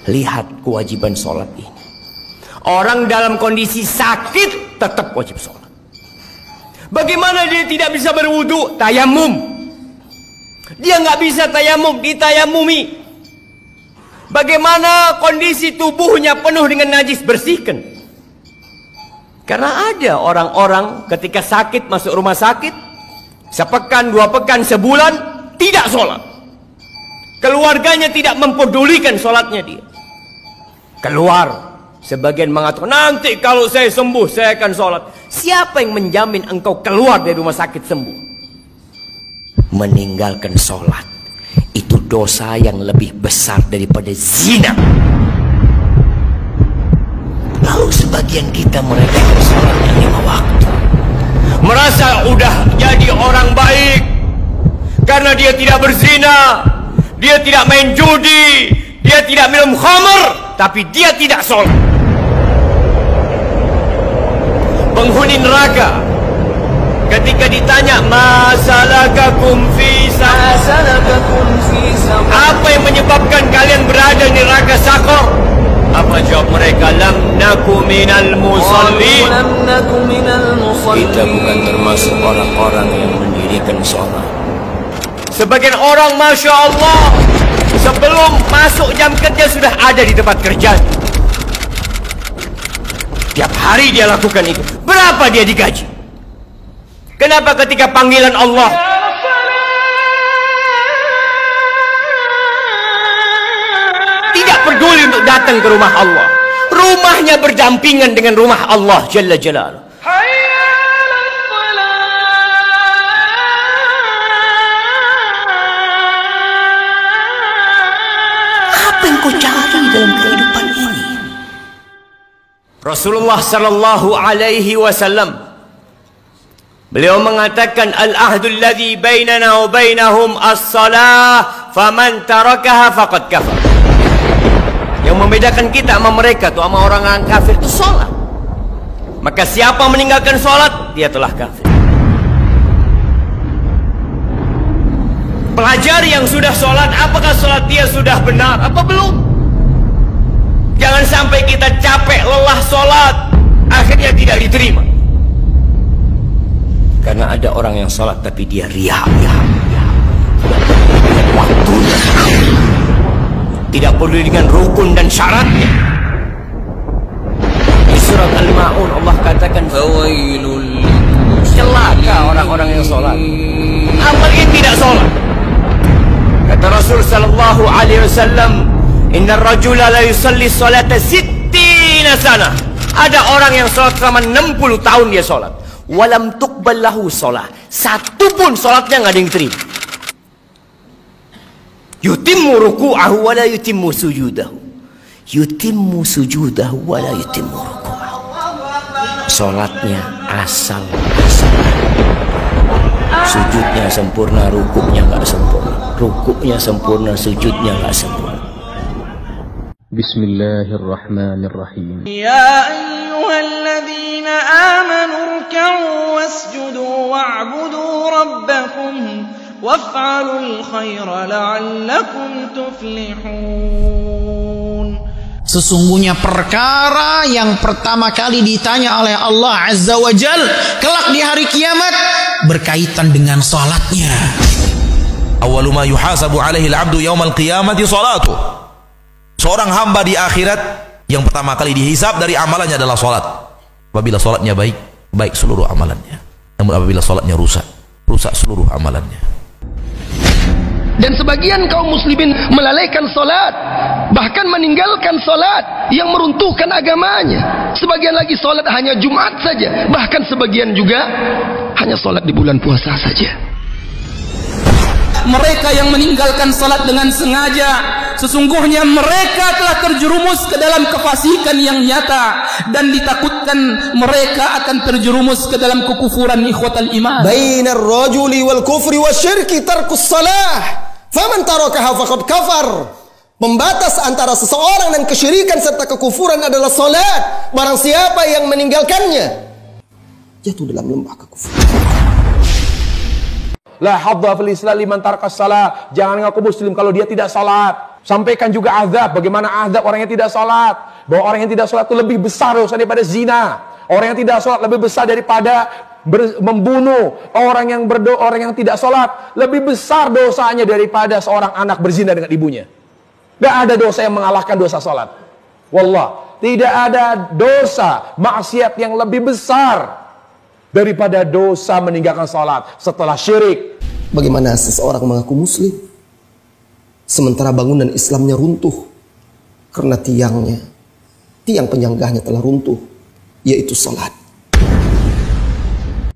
Lihat kewajiban sholat ini. Orang dalam kondisi sakit tetap wajib sholat. Bagaimana dia tidak bisa berwudu? Tayamum. Dia nggak bisa tayamum, ditayamumi. Bagaimana kondisi tubuhnya penuh dengan najis? Bersihkan. Karena ada orang-orang ketika sakit masuk rumah sakit, sepekan, 2 pekan, sebulan tidak sholat. Keluarganya tidak mempedulikan sholatnya dia. Keluar. Sebagian mengatakan, nanti kalau saya sembuh saya akan sholat. Siapa yang menjamin engkau keluar dari rumah sakit sembuh? Meninggalkan sholat itu dosa yang lebih besar daripada zina. Lalu sebagian kita meremehkan sholat 5 waktu, merasa udah jadi orang baik karena dia tidak berzina, dia tidak main judi, dia tidak minum khamr, tapi dia tidak sholat. Penghuni neraka ketika ditanya, masalakakum fi saqar, apa yang menyebabkan kalian berada di neraka Sakor? Apa jawab mereka? Lam naku minal musallin. Kita bukan termasuk orang-orang yang mendirikan sholat. Sebagian orang, Masya Allah, sebelum masuk jam kerja sudah ada di tempat kerja. Tiap hari dia lakukan itu. Berapa dia digaji? Kenapa ketika panggilan Allah tidak peduli untuk datang ke rumah Allah? Rumahnya berdampingan dengan rumah Allah Jalla Jalaluh. Apa yang kau cari dalam kehidupan ini? Rasulullah sallallahu alaihi wasallam beliau mengatakan, al-ahdul ladzi bainana wa bainahum as-salah faman tarakaha faqad kafar. Yang membedakan kita sama mereka tuh, sama orang kafir itu salat. Maka siapa meninggalkan salat, dia telah kafir. Pelajari yang sudah salat, apakah salat dia sudah benar apa belum? Jangan sampai kita capek, lelah sholat, akhirnya tidak diterima. Karena ada orang yang sholat tapi dia riya. Waktunya tidak peduli dengan rukun dan syaratnya. Di surat Al-Ma'un Allah katakan, celaka orang-orang yang sholat, apalagi tidak sholat. Kata Rasul sallallahu alaihi wasallam, inna rajula la yusalli salata 60 sana. Ada orang yang sholat selama 60 tahun dia sholat. Walam tuqbal lahu sholat. Satu pun sholatnya nggak ada yang terima. Yutimmu ruku'ahu wa la yutimmu sujudahu. Yutimmu sujudahu wa la yutimmu ruku'ahu. Sholatnya asal. Sujudnya sempurna, rukuknya nggak sempurna. Rukuknya sempurna, sujudnya nggak sempurna. Bismillahirrahmanirrahim. Ya ayyuhalladzina amanu ruk'u wasjudu wa'budu rabbakum waf'alul khaira la'allakum tuflihun. Sesungguhnya perkara yang pertama kali ditanya oleh Allah Azza wa Jal kelak di hari kiamat berkaitan dengan salatnya. Awwalu ma yuhasabu alaihi al-'abdu yaumal qiyamati salatuh. Seorang hamba di akhirat yang pertama kali dihisab dari amalannya adalah sholat. Apabila sholatnya baik, baik seluruh amalannya. Namun apabila sholatnya rusak, rusak seluruh amalannya. Dan sebagian kaum muslimin melalaikan sholat, bahkan meninggalkan sholat yang meruntuhkan agamanya. Sebagian lagi sholat hanya Jumat saja, bahkan sebagian juga hanya sholat di bulan puasa saja. Mereka yang meninggalkan salat dengan sengaja, sesungguhnya mereka telah terjerumus ke dalam kefasikan yang nyata, dan ditakutkan mereka akan terjerumus ke dalam kekufuran. Ikhwatal iman, bainar rajuli wal kufri wasyirki tarkus salah faman tarakaha faqad kafar. Pembatas antara seseorang dan kesyirikan serta kekufuran adalah salat. Barang siapa yang meninggalkannya jatuh dalam lembah kekufuran. La hadza fil Islam liman taraka shalah. Jangan ngaku muslim kalau dia tidak salat. Sampaikan juga azab, bagaimana azab orang yang tidak sholat. Bahwa orang yang tidak sholat itu lebih besar dosa daripada zina. Orang yang tidak sholat lebih besar daripada membunuh. Orang yang tidak sholat lebih besar dosanya daripada seorang anak berzina dengan ibunya. Gak ada dosa yang mengalahkan dosa sholat. Wallah, tidak ada dosa maksiat yang lebih besar daripada dosa meninggalkan sholat setelah syirik. Bagaimana seseorang mengaku muslim sementara bangunan Islamnya runtuh karena tiang penyanggahnya telah runtuh, yaitu salat.